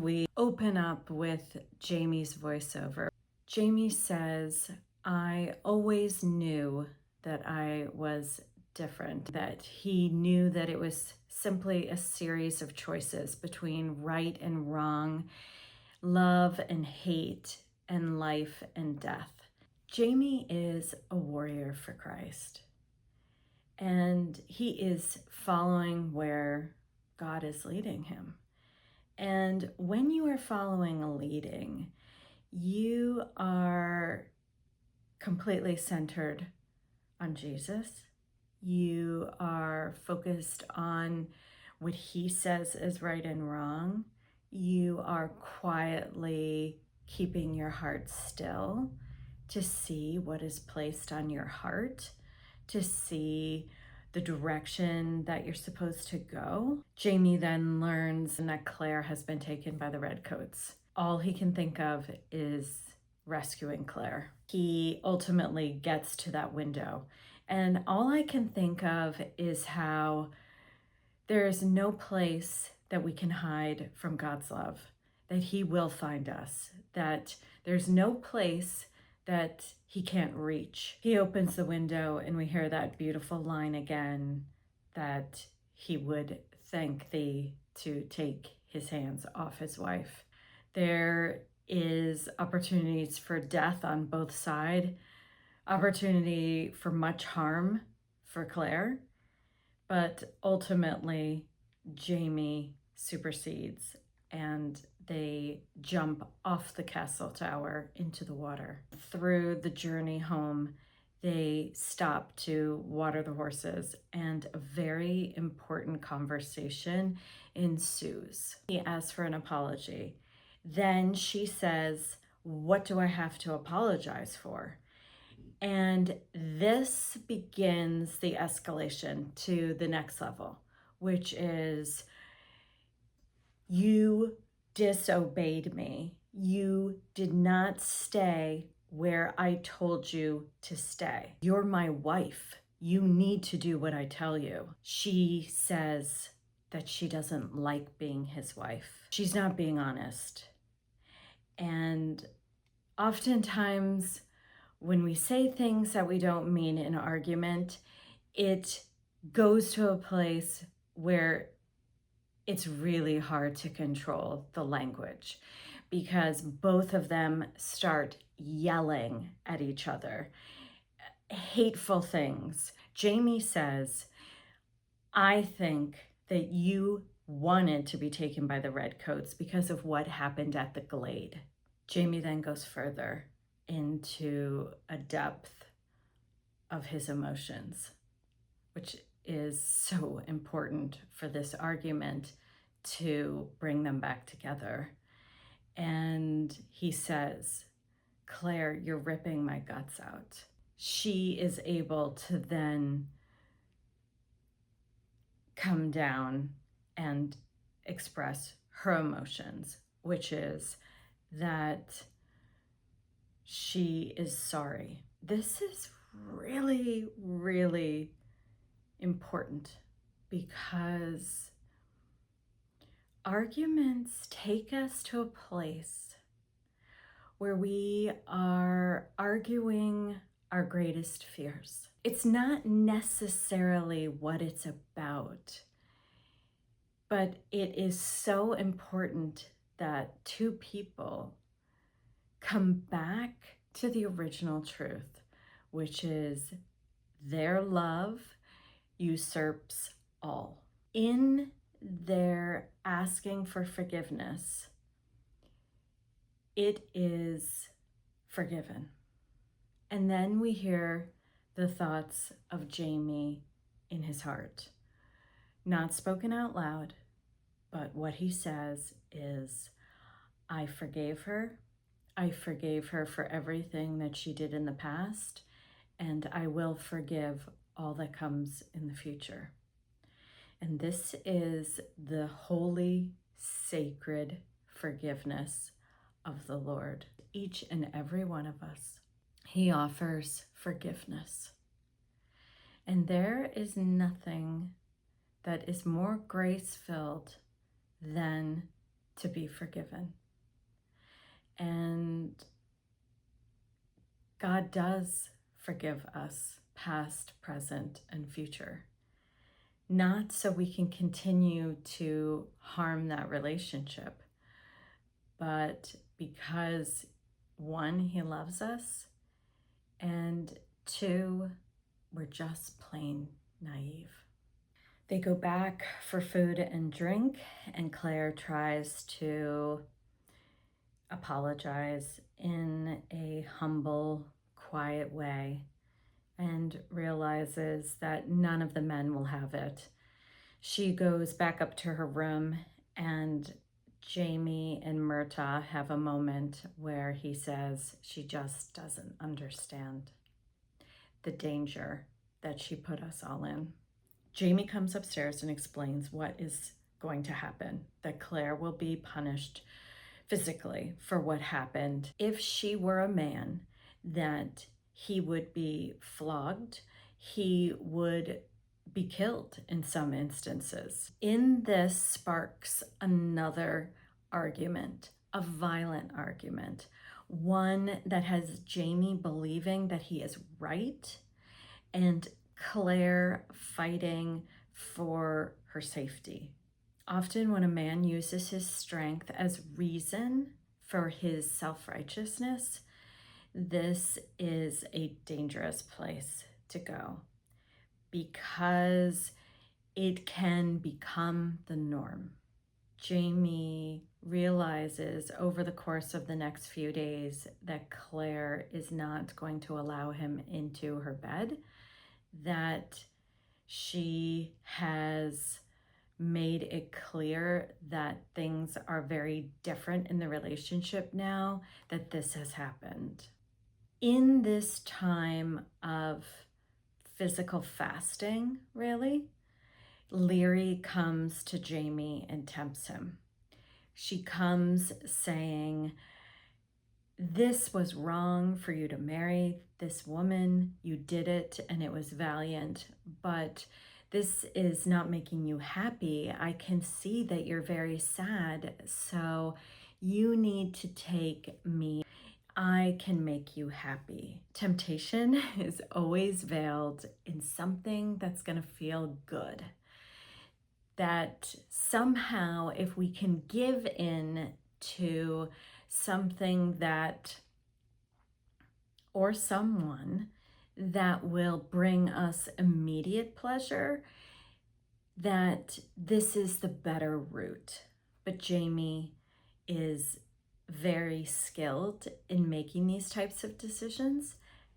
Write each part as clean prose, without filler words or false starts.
We open up with Jamie's voiceover. Jamie says, I always knew that I was different, that he knew that it was simply a series of choices between right and wrong, love and hate, and life and death. Jamie is a warrior for Christ, and he is following where God is leading him. And when you are following a leading, you are completely centered on Jesus. You are focused on what he says is right and wrong. You are quietly keeping your heart still to see what is placed on your heart, to see the direction that you're supposed to go. Jamie then learns that Claire has been taken by the Redcoats. All he can think of is rescuing Claire. He ultimately gets to that window, and all I can think of is how there is no place that we can hide from God's love, that he will find us, that there's no place that he can't reach. He opens the window and we hear that beautiful line again, that he would thank thee to take his hands off his wife. There is opportunities for death on both sides, opportunity for much harm for Claire, but ultimately Jamie supersedes and they jump off the castle tower into the water. Through the journey home, they stop to water the horses, and a very important conversation ensues. He asks for an apology. Then she says, "What do I have to apologize for?" And this begins the escalation to the next level, which is, you disobeyed me. You did not stay where I told you to stay. You're my wife. You need to do what I tell you. She says that she doesn't like being his wife. She's not being honest. And oftentimes, when we say things that we don't mean in an argument, it goes to a place where it's really hard to control the language, because both of them start yelling at each other, hateful things. Jamie says, I think that you wanted to be taken by the Redcoats because of what happened at the Glade. Jamie then goes further into a depth of his emotions, which is so important for this argument to bring them back together. And he says, Claire, you're ripping my guts out. She is able to then come down and express her emotions, which is that she is sorry. This is really, really important, because arguments take us to a place where we are arguing our greatest fears. It's not necessarily what it's about, but it is so important that two people come back to the original truth, which is their love usurps all. In their asking for forgiveness, it is forgiven. And then we hear the thoughts of Jamie in his heart, not spoken out loud, but what he says is, I forgave her. I forgave her for everything that she did in the past, and I will forgive all that comes in the future. And this is the holy, sacred forgiveness of the Lord. Each and every one of us, he offers forgiveness. And there is nothing that is more grace-filled than to be forgiven. And God does forgive us, past, present, and future. Not so we can continue to harm that relationship, but because one, he loves us, and two, we're just plain naive. They go back for food and drink, and Claire tries to apologize in a humble, quiet way and realizes that none of the men will have it. She goes back up to her room, and Jamie and Murtaugh have a moment where he says she just doesn't understand the danger that she put us all in. Jamie comes upstairs and explains what is going to happen, that Claire will be punished physically for what happened. If she were a man, that he would be flogged, he would be killed in some instances. In this sparks another argument, a violent argument, one that has Jamie believing that he is right and Claire fighting for her safety. Often when a man uses his strength as reason for his self-righteousness, this is a dangerous place to go because it can become the norm. Jamie realizes over the course of the next few days that Claire is not going to allow him into her bed, that she has made it clear that things are very different in the relationship now that this has happened. In this time of physical fasting, really, Leary comes to Jamie and tempts him. She comes saying, this was wrong for you to marry this woman. You did it and it was valiant, but this is not making you happy. I can see that you're very sad, so you need to take me. I can make you happy. Temptation is always veiled in something that's going to feel good. That somehow, if we can give in to something that, or someone that will bring us immediate pleasure, that this is the better route. But Jamie is very skilled in making these types of decisions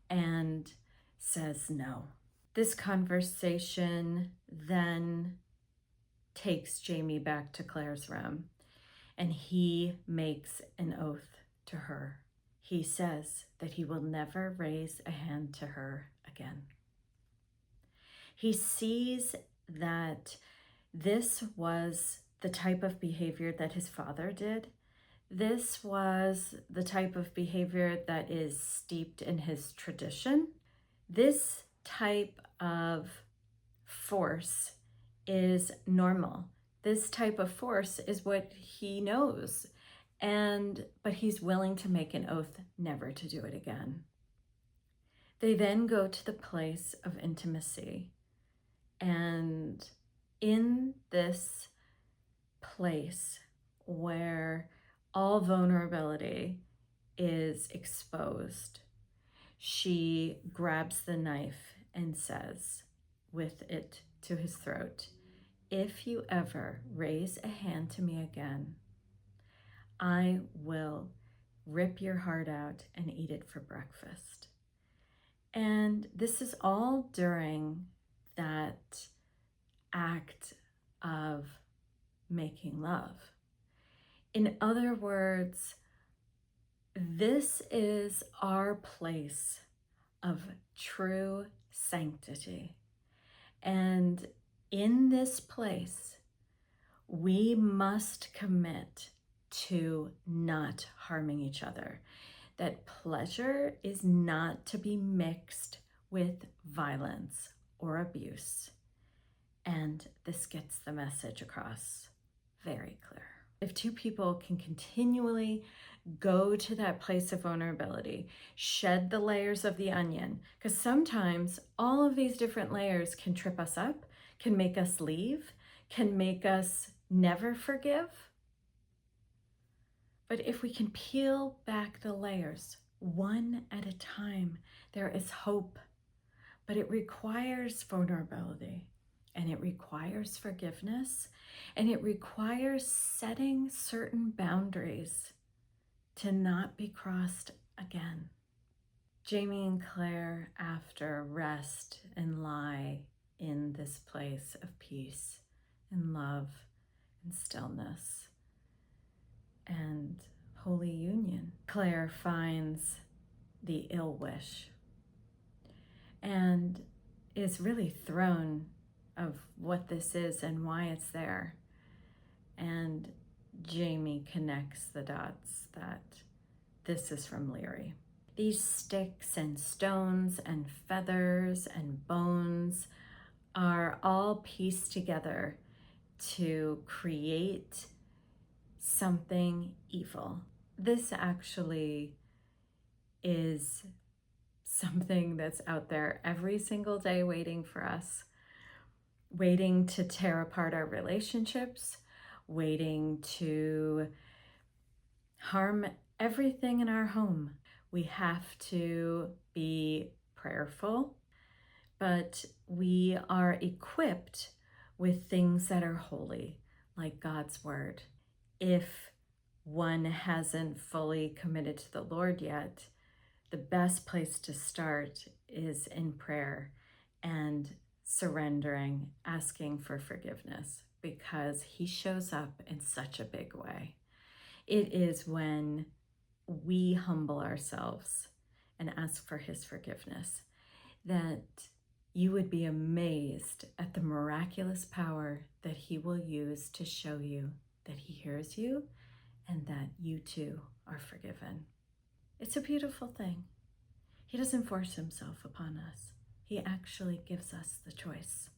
and says no. This conversation then takes Jamie back to Claire's room, and he makes an oath to her. He says that he will never raise a hand to her again. He sees that this was the type of behavior that his father did. This was the type of behavior that is steeped in his tradition. This type of force is normal. This type of force is what he knows. But he's willing to make an oath never to do it again. They then go to the place of intimacy. And in this place where all vulnerability is exposed, she grabs the knife and says, with it to his throat, if you ever raise a hand to me again, I will rip your heart out and eat it for breakfast. And this is all during that act of making love. In other words, this is our place of true sanctity. And in this place, we must commit to not harming each other. That pleasure is not to be mixed with violence or abuse. And this gets the message across very clear. If two people can continually go to that place of vulnerability, shed the layers of the onion, because sometimes all of these different layers can trip us up, can make us leave, can make us never forgive. But if we can peel back the layers one at a time, there is hope. But it requires vulnerability, and it requires forgiveness, and it requires setting certain boundaries to not be crossed again. Jamie and Claire, after, rest and lie in this place of peace and love and stillness and holy union. Claire finds the ill wish and is really thrown of what this is and why it's there. And Jamie connects the dots that this is from Leary. These sticks and stones and feathers and bones are all pieced together to create something evil. This actually is something that's out there every single day waiting for us, waiting to tear apart our relationships, waiting to harm everything in our home. We have to be prayerful, but we are equipped with things that are holy, like God's word. If one hasn't fully committed to the Lord yet, the best place to start is in prayer and surrendering, asking for forgiveness, because he shows up in such a big way. It is when we humble ourselves and ask for his forgiveness that you would be amazed at the miraculous power that he will use to show you that he hears you and that you too are forgiven. It's a beautiful thing. He doesn't force himself upon us. He actually gives us the choice.